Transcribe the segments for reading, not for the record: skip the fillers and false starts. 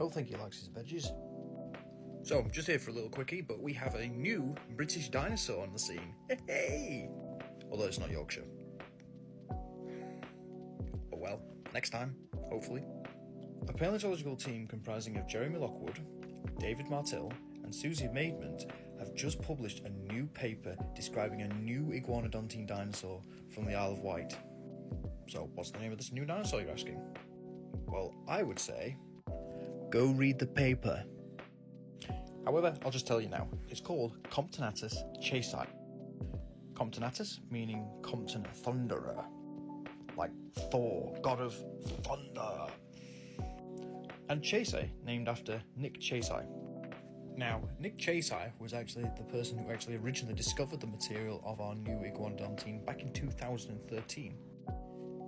don't think he likes his veggies. So, I'm just here for a little quickie, but we have a new British dinosaur on the scene. Hey! Although it's not Yorkshire. Oh well, next time, hopefully. A paleontological team comprising of Jeremy Lockwood, David Martill, and Susie Maidment have just published a new paper describing a new iguanodontian dinosaur from the Isle of Wight. So, what's the name of this new dinosaur, you're asking? Well, I would say, go read the paper. However, I'll just tell you now, it's called Comptonatus chasei. Comptonatus meaning Compton Thunderer, like Thor, god of thunder. And chasei, named after Nick Chasei. Now, Nick Chasei was actually the person who actually originally discovered the material of our new iguanodontian back in 2013.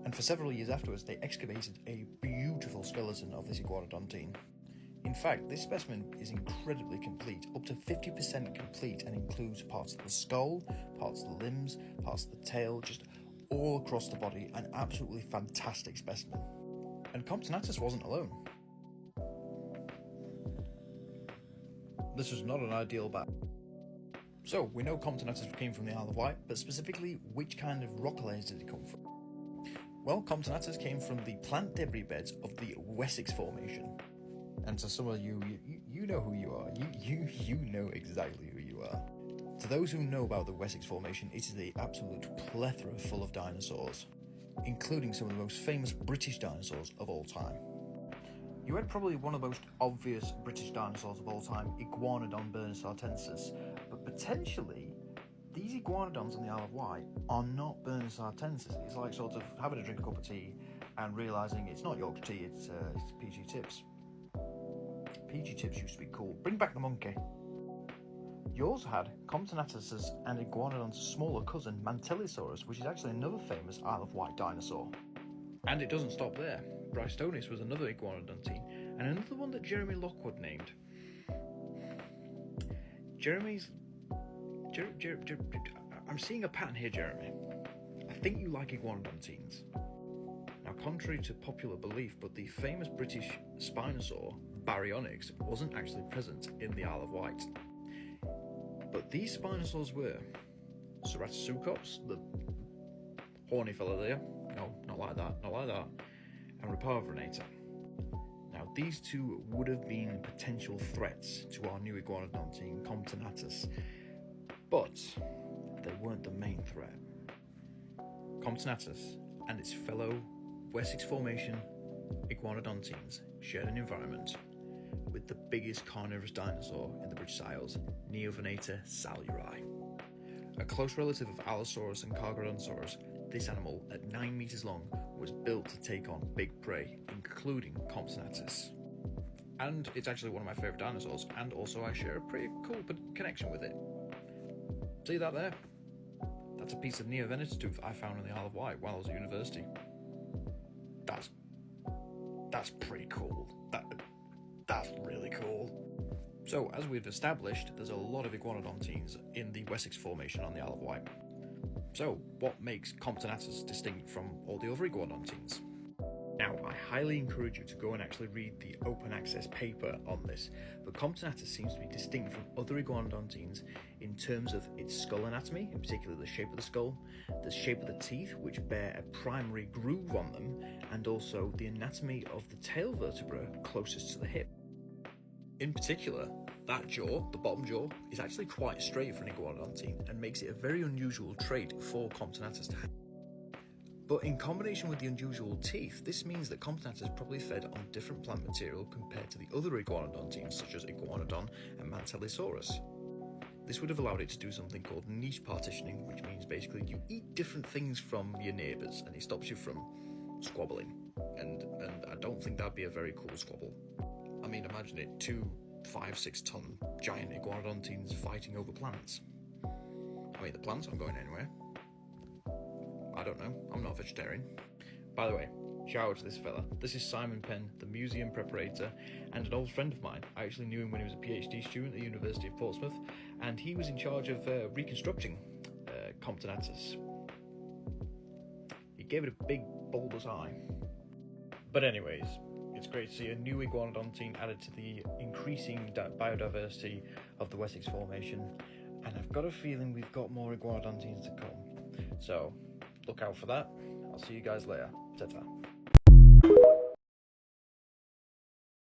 And for several years afterwards, they excavated a beautiful skeleton of this iguanodontian. In fact, this specimen is incredibly complete, up to 50% complete, and includes parts of the skull, parts of the limbs, parts of the tail, just all across the body, an absolutely fantastic specimen. And Comptonatus wasn't alone. This was not an ideal bat. So, we know Comptonatus came from the Isle of Wight, but specifically, which kind of rock layers did it come from? Well, Comptonatus came from the plant debris beds of the Wessex Formation. And to some of you, you know who you are. You know exactly who you are. To those who know about the Wessex Formation, it is the absolute plethora full of dinosaurs, including some of the most famous British dinosaurs of all time. You had probably one of the most obvious British dinosaurs of all time, Iguanodon bernissartensis, but potentially these iguanodons on the Isle of Wight are not bernissartensis. It's like sort of having a drink a cup of tea and realising it's not Yorkshire tea, it's PG Tips. PG Tips used to be cool. Bring back the monkey. You also had Comptonatus and Iguanodon's smaller cousin, Mantellisaurus, which is actually another famous Isle of Wight dinosaur. And it doesn't stop there. Bristonis was another iguanodontian, and another one that Jeremy Lockwood named. I'm seeing a pattern here, Jeremy. I think you like iguanodontines. Now, contrary to popular belief, but the famous British Spinosaur, Baryonyx, wasn't actually present in the Isle of Wight. But these Spinosaurs were. Ceratosaucops, the horny fella there. No, not like that. And Raparvrinator. Now, these two would have been potential threats to our new iguanodontian Comptonatus, but they weren't the main threat. Comptonatus and its fellow Wessex Formation iguanodontians shared an environment with the biggest carnivorous dinosaur in the British Isles, Neovenator saluri. A close relative of Allosaurus and Carcharodontosaurus, this animal, at 9 meters long, was built to take on big prey, including Comptonatus. And it's actually one of my favourite dinosaurs, and also I share a pretty cool connection with it. See that there? That's a piece of Neovenator tooth I found in the Isle of Wight while I was at university. That's pretty cool. That's really cool. So, as we've established, there's a lot of iguanodontines in the Wessex Formation on the Isle of Wight. So, what makes Comptonatus distinct from all the other iguanodontines? Now, I highly encourage you to go and actually read the open access paper on this, but Comptonatus seems to be distinct from other iguanodontines in terms of its skull anatomy, in particular the shape of the skull, the shape of the teeth, which bear a primary groove on them, and also the anatomy of the tail vertebra closest to the hip. In particular, that jaw, the bottom jaw, is actually quite straight for an iguanodontine and makes it a very unusual trait for Comptonatus to have. But in combination with the unusual teeth, this means that Comptonatus probably fed on different plant material compared to the other iguanodontines such as Iguanodon and Mantellisaurus. This would have allowed it to do something called niche partitioning, which means basically you eat different things from your neighbours and it stops you from squabbling. And I don't think that'd be a very cool squabble. I mean, imagine it, 2 5-6 ton giant iguanodontines fighting over plants. I mean, the plants aren't going anywhere. I don't know, I'm not a vegetarian. By the way, shout out to this fella. This is Simon Penn, the museum preparator, and an old friend of mine. I actually knew him when he was a PhD student at the University of Portsmouth, and he was in charge of reconstructing Comptonatus. He gave it a big bulbous eye. But anyways, It's great to see a new iguanodontian added to the increasing biodiversity of the Wessex Formation, and I've got a feeling we've got more iguanodontians to come. So look out for that. I'll see you guys later. Ta-ta.